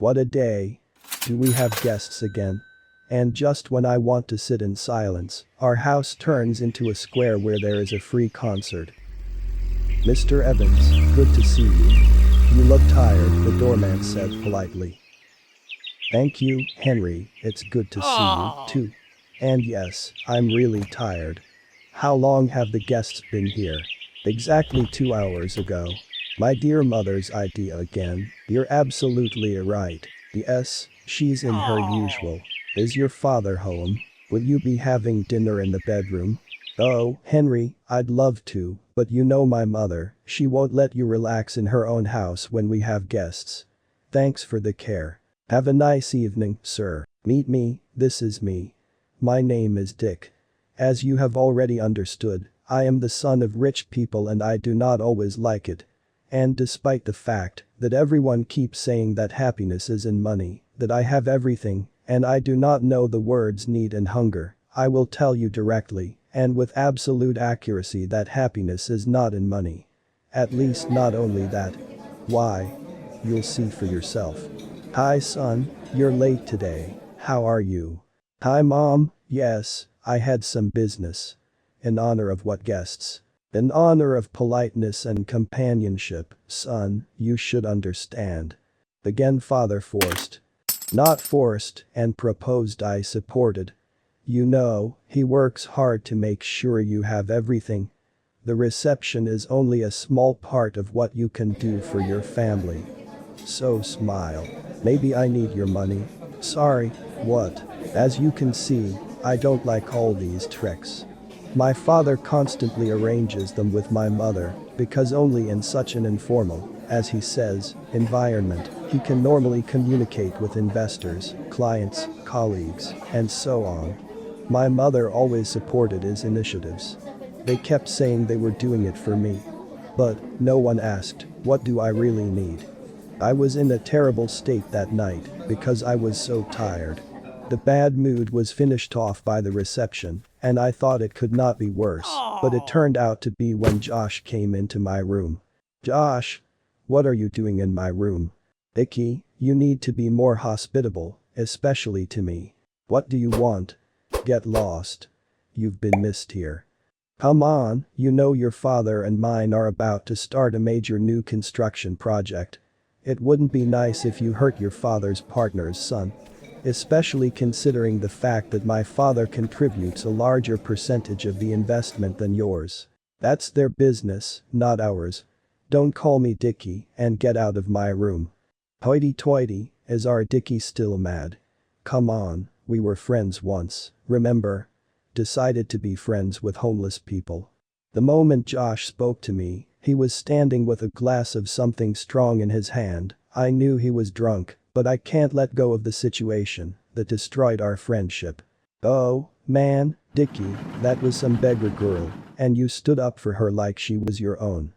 What a day. Do we have guests again? And just when I want to sit in silence, our house turns into a square where there is a free concert. Mr. Evans, good to see you. You look tired, the doorman said politely. Thank you, Henry, it's good to see you, too. And yes, I'm really tired. How long have the guests been here? Exactly 2 hours ago. My dear mother's idea again, you're absolutely right. Yes, she's in her usual. Is your father home? Will you be having dinner in the bedroom? Oh, Henry, I'd love to, but you know my mother, she won't let you relax in her own house when we have guests. Thanks for the care. Have a nice evening, sir. Meet me, this is me. My name is Dick. As you have already understood, I am the son of rich people and I do not always like it. And despite the fact that everyone keeps saying that happiness is in money, that I have everything, and I do not know the words need and hunger, I will tell you directly, and with absolute accuracy that happiness is not in money. At least not only that. Why? You'll see for yourself. Hi son, you're late today, how are you? Hi mom, yes, I had some business. In honor of what guests? In honor of politeness and companionship, son, you should understand. Again father forced. Not forced, and proposed I supported. You know, he works hard to make sure you have everything. The reception is only a small part of what you can do for your family. So smile. Maybe I need your money. Sorry, what? As you can see, I don't like all these tricks. My father constantly arranges them with my mother, because only in such an informal, as he says, environment, he can normally communicate with investors, clients, colleagues, and so on. My mother always supported his initiatives. They kept saying they were doing it for me. But no one asked, what do I really need? I was in a terrible state that night because I was so tired. The bad mood was finished off by the reception, and I thought it could not be worse, but it turned out to be when Josh came into my room. Josh? What are you doing in my room? Dickie, you need to be more hospitable, especially to me. What do you want? Get lost. You've been missed here. Come on, you know your father and mine are about to start a major new construction project. It wouldn't be nice if you hurt your father's partner's son. Especially considering the fact that my father contributes a larger percentage of the investment than yours. That's their business, not ours. Don't call me Dickie and get out of my room. Hoity-toity, is our Dickie still mad? Come on, we were friends once, remember? Decided to be friends with homeless people. The moment Josh spoke to me, he was standing with a glass of something strong in his hand. I knew he was drunk, but I can't let go of the situation that destroyed our friendship. Oh, man, Dickie, that was some beggar girl, and you stood up for her like she was your own.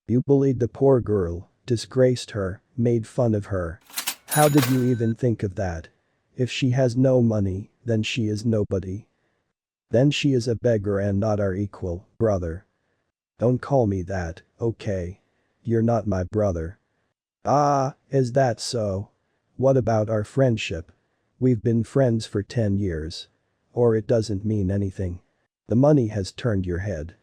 You bullied the poor girl, disgraced her, made fun of her. How did you even think of that? If she has no money, then she is nobody. Then she is a beggar and not our equal, brother. Don't call me that, okay? You're not my brother. Ah, is that so? What about our friendship? We've been friends for 10 years. Or it doesn't mean anything. The money has turned your head.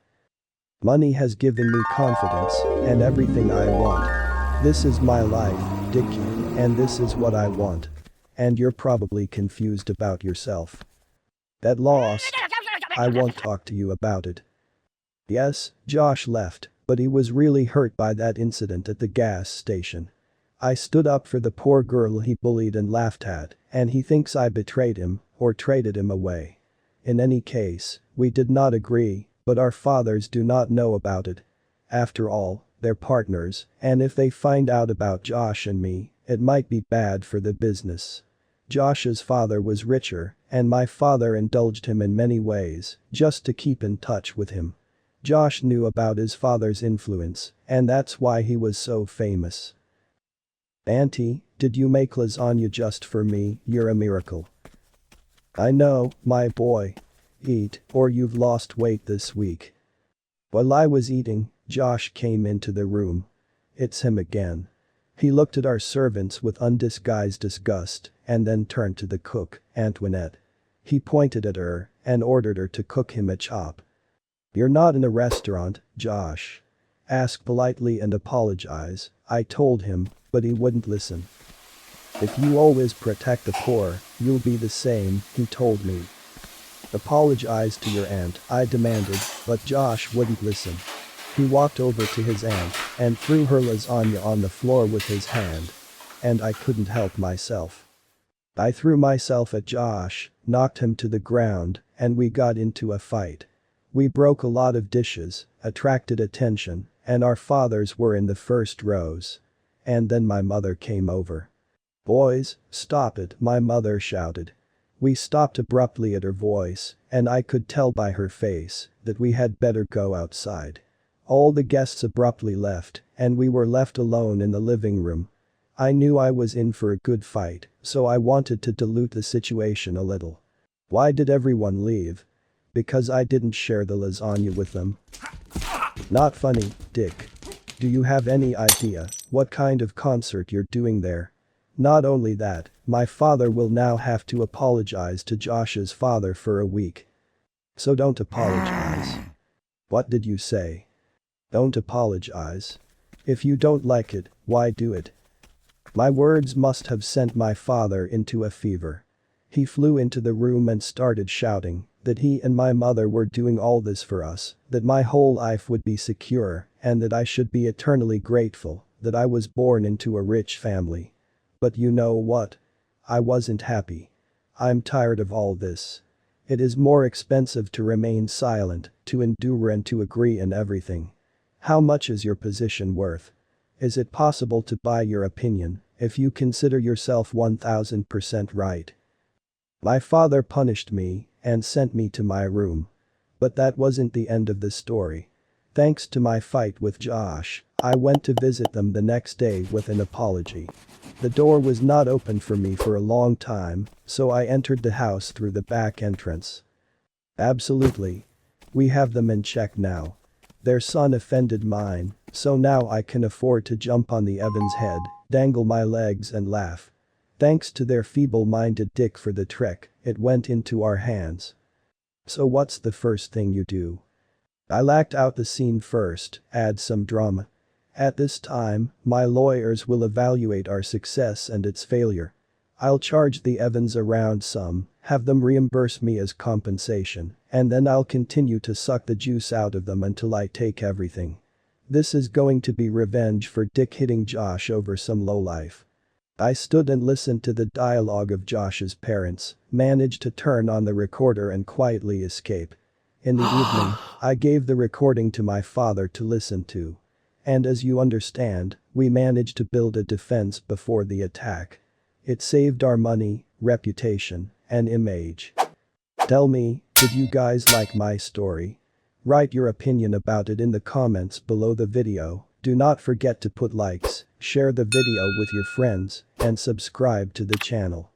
Money has given me confidence and everything I want. This is my life, Dickie, and this is what I want. And you're probably confused about yourself. That lost. I won't talk to you about it. Yes, Josh left, but he was really hurt by that incident at the gas station. I stood up for the poor girl he bullied and laughed at, and he thinks I betrayed him, or traded him away. In any case, we did not agree, but our fathers do not know about it. After all, they're partners, and if they find out about Josh and me, it might be bad for the business. Josh's father was richer, and my father indulged him in many ways, just to keep in touch with him. Josh knew about his father's influence, and that's why he was so famous. Auntie, did you make lasagna just for me? You're a miracle. I know, my boy. Eat, or you've lost weight this week. While I was eating, Josh came into the room. It's him again. He looked at our servants with undisguised disgust and then turned to the cook, Antoinette. He pointed at her and ordered her to cook him a chop. "You're not in a restaurant, Josh. Ask politely and apologize," I told him, but he wouldn't listen. "If you always protect the poor, you'll be the same," he told me. "Apologize to your aunt," I demanded, but Josh wouldn't listen. He walked over to his aunt and threw her lasagna on the floor with his hand. And I couldn't help myself. I threw myself at Josh, knocked him to the ground, and we got into a fight. We broke a lot of dishes, attracted attention, and our fathers were in the first rows. And then my mother came over. "Boys, stop it," my mother shouted. We stopped abruptly at her voice, and I could tell by her face that we had better go outside. All the guests abruptly left, and we were left alone in the living room. I knew I was in for a good fight, so I wanted to dilute the situation a little. Why did everyone leave? Because I didn't share the lasagna with them. Not funny, Dick. Do you have any idea what kind of concert you're doing there? Not only that, my father will now have to apologize to Josh's father for a week. So don't apologize. What did you say? Don't apologize. If you don't like it, why do it? My words must have sent my father into a fever. He flew into the room and started shouting that he and my mother were doing all this for us, that my whole life would be secure, and that I should be eternally grateful that I was born into a rich family. But you know what? I wasn't happy. I'm tired of all this. It is more expensive to remain silent, to endure and to agree in everything. How much is your position worth? Is it possible to buy your opinion if you consider yourself 1000% right? My father punished me and sent me to my room. But that wasn't the end of the story. Thanks to my fight with Josh, I went to visit them the next day with an apology. The door was not open for me for a long time, so I entered the house through the back entrance. Absolutely. We have them in check now. Their son offended mine, so now I can afford to jump on the Evans' head, dangle my legs and laugh. Thanks to their feeble-minded dick for the trick, it went into our hands. So what's the first thing you do? I'll act out the scene first, add some drama. At this time, my lawyers will evaluate our success and its failure. I'll charge the Evans around some, have them reimburse me as compensation, and then I'll continue to suck the juice out of them until I take everything. This is going to be revenge for Dick hitting Josh over some lowlife. I stood and listened to the dialogue of Josh's parents, managed to turn on the recorder and quietly escape. In the evening, I gave the recording to my father to listen to. And as you understand, we managed to build a defense before the attack. It saved our money, reputation, and image. Tell me, did you guys like my story? Write your opinion about it in the comments below the video. Do not forget to put likes, share the video with your friends, and subscribe to the channel.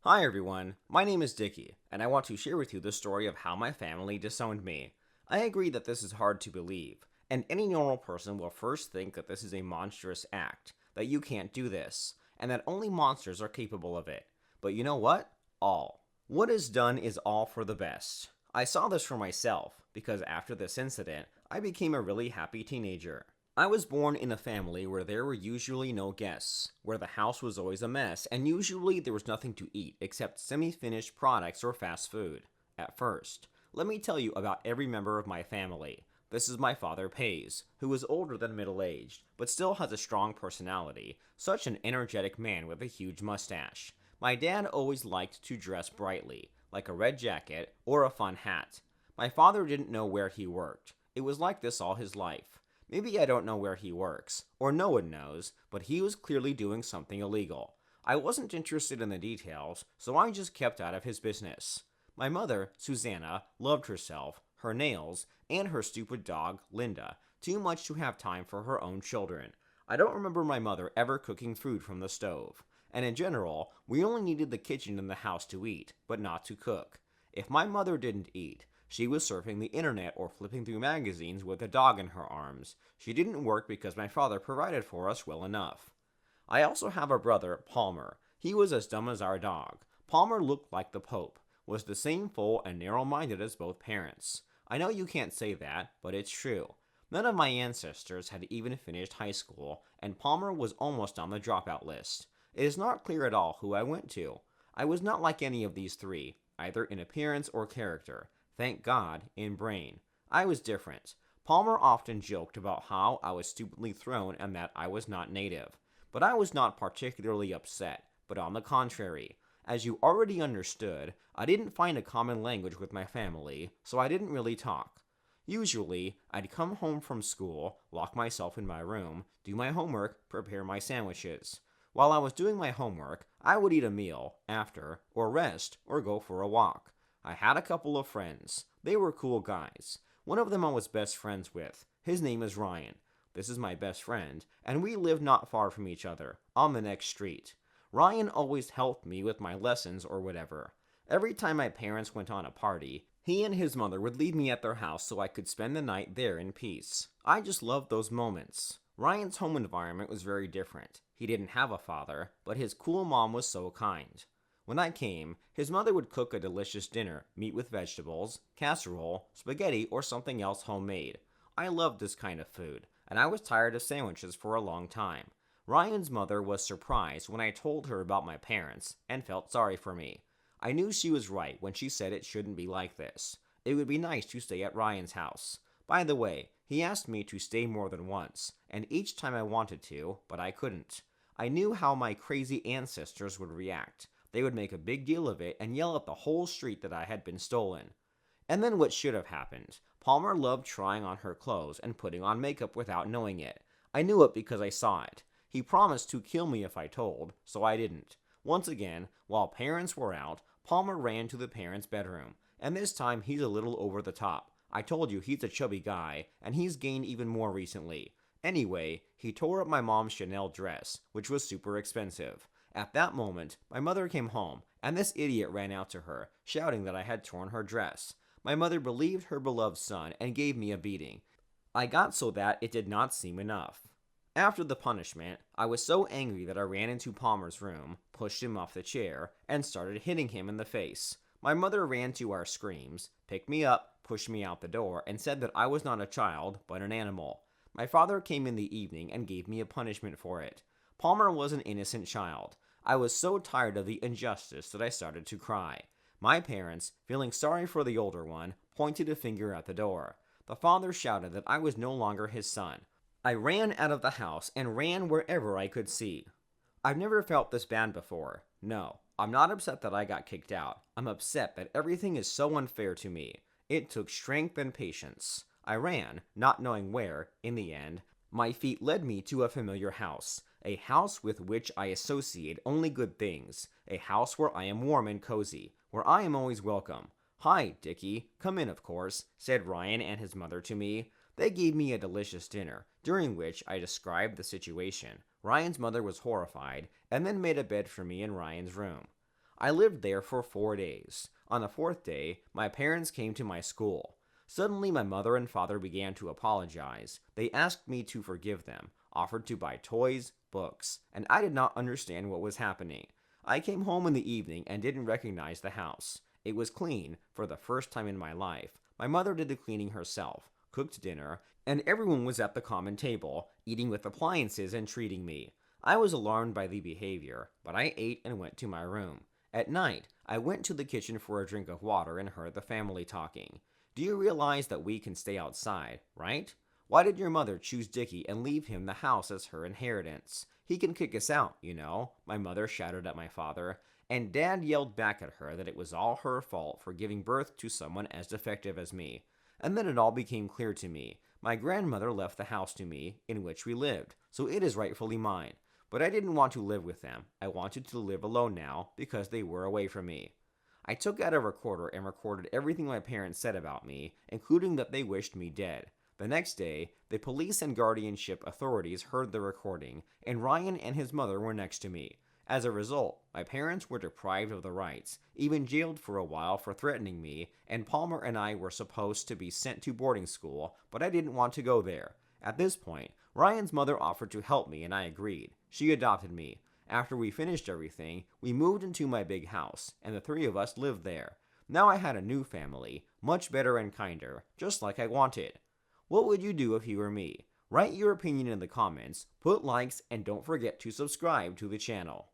Hi everyone, my name is Dickie, and I want to share with you the story of how my family disowned me. I agree that this is hard to believe, and any normal person will first think that this is a monstrous act, that you can't do this, and that only monsters are capable of it. But you know what? All. What is done is all for the best. I saw this for myself, because after this incident, I became a really happy teenager. I was born in a family where there were usually no guests, where the house was always a mess, and usually there was nothing to eat except semi-finished products or fast food. At first, let me tell you about every member of my family. This is my father, Pays, who is older than middle-aged, but still has a strong personality, such an energetic man with a huge mustache. My dad always liked to dress brightly, like a red jacket or a fun hat. My father didn't know where he worked. It was like this all his life. Maybe I don't know where he works, or no one knows, but he was clearly doing something illegal. I wasn't interested in the details, so I just kept out of his business. My mother, Susanna, loved herself, her nails, and her stupid dog, Linda, too much to have time for her own children. I don't remember my mother ever cooking food from the stove. And in general, we only needed the kitchen in the house to eat, but not to cook. If my mother didn't eat, she was surfing the internet or flipping through magazines with a dog in her arms. She didn't work because my father provided for us well enough. I also have a brother, Palmer. He was as dumb as our dog. Palmer looked like the Pope, was the same full and narrow-minded as both parents. I know you can't say that, but it's true. None of my ancestors had even finished high school, and Palmer was almost on the dropout list. It is not clear at all who I went to. I was not like any of these three, either in appearance or character. Thank God, in brain. I was different. Palmer often joked about how I was stupidly thrown and that I was not native. But I was not particularly upset, but on the contrary. As you already understood, I didn't find a common language with my family, so I didn't really talk. Usually, I'd come home from school, lock myself in my room, do my homework, prepare my sandwiches. While I was doing my homework, I would eat a meal, after, or rest, or go for a walk. I had a couple of friends. They were cool guys. One of them I was best friends with. His name is Ryan. This is my best friend, and we lived not far from each other, on the next street. Ryan always helped me with my lessons or whatever. Every time my parents went on a party, he and his mother would leave me at their house so I could spend the night there in peace. I just loved those moments. Ryan's home environment was very different. He didn't have a father, but his cool mom was so kind. When I came, his mother would cook a delicious dinner, meat with vegetables, casserole, spaghetti, or something else homemade. I loved this kind of food, and I was tired of sandwiches for a long time. Ryan's mother was surprised when I told her about my parents, and felt sorry for me. I knew she was right when she said it shouldn't be like this. It would be nice to stay at Ryan's house. By the way, he asked me to stay more than once, and each time I wanted to, but I couldn't. I knew how my crazy ancestors would react. They would make a big deal of it and yell at the whole street that I had been stolen. And then what should have happened? Palmer loved trying on her clothes and putting on makeup without knowing it. I knew it because I saw it. He promised to kill me if I told, so I didn't. Once again, while parents were out, Palmer ran to the parents' bedroom, and this time he's a little over the top. I told you he's a chubby guy, and he's gained even more recently. Anyway, he tore up my mom's Chanel dress, which was super expensive. At that moment, my mother came home, and this idiot ran out to her, shouting that I had torn her dress. My mother believed her beloved son and gave me a beating. I got so that it did not seem enough. After the punishment, I was so angry that I ran into Palmer's room, pushed him off the chair, and started hitting him in the face. My mother ran to our screams, picked me up, pushed me out the door, and said that I was not a child, but an animal. My father came in the evening and gave me a punishment for it. Palmer was an innocent child. I was so tired of the injustice that I started to cry. My parents, feeling sorry for the older one, pointed a finger at the door. The father shouted that I was no longer his son. I ran out of the house and ran wherever I could see. I've never felt this bad before. No, I'm not upset that I got kicked out. I'm upset that everything is so unfair to me. It took strength and patience. I ran, not knowing where, in the end. My feet led me to a familiar house. A house with which I associate only good things. A house where I am warm and cozy, where I am always welcome. "Hi, Dickie. Come in, of course," said Ryan and his mother to me. They gave me a delicious dinner, during which I described the situation. Ryan's mother was horrified, and then made a bed for me in Ryan's room. I lived there for 4 days. On the 4th day, my parents came to my school. Suddenly, my mother and father began to apologize. They asked me to forgive them, offered to buy toys, books, and I did not understand what was happening. I came home in the evening and didn't recognize the house. It was clean, for the first time in my life. My mother did the cleaning herself, cooked dinner, and everyone was at the common table, eating with appliances and treating me. I was alarmed by the behavior, but I ate and went to my room. At night, I went to the kitchen for a drink of water and heard the family talking. Do you realize that we can stay outside, right? Why did your mother choose Dickie and leave him the house as her inheritance? He can kick us out, you know, my mother shouted at my father, and Dad yelled back at her that it was all her fault for giving birth to someone as defective as me. And then it all became clear to me. My grandmother left the house to me, in which we lived, so it is rightfully mine. But I didn't want to live with them. I wanted to live alone now, because they were away from me. I took out a recorder and recorded everything my parents said about me, including that they wished me dead. The next day, the police and guardianship authorities heard the recording, and Ryan and his mother were next to me. As a result, my parents were deprived of the rights, even jailed for a while for threatening me, and Palmer and I were supposed to be sent to boarding school, but I didn't want to go there. At this point, Ryan's mother offered to help me and I agreed. She adopted me. After we finished everything, we moved into my big house, and the three of us lived there. Now I had a new family, much better and kinder, just like I wanted. What would you do if you were me? Write your opinion in the comments, put likes, and don't forget to subscribe to the channel.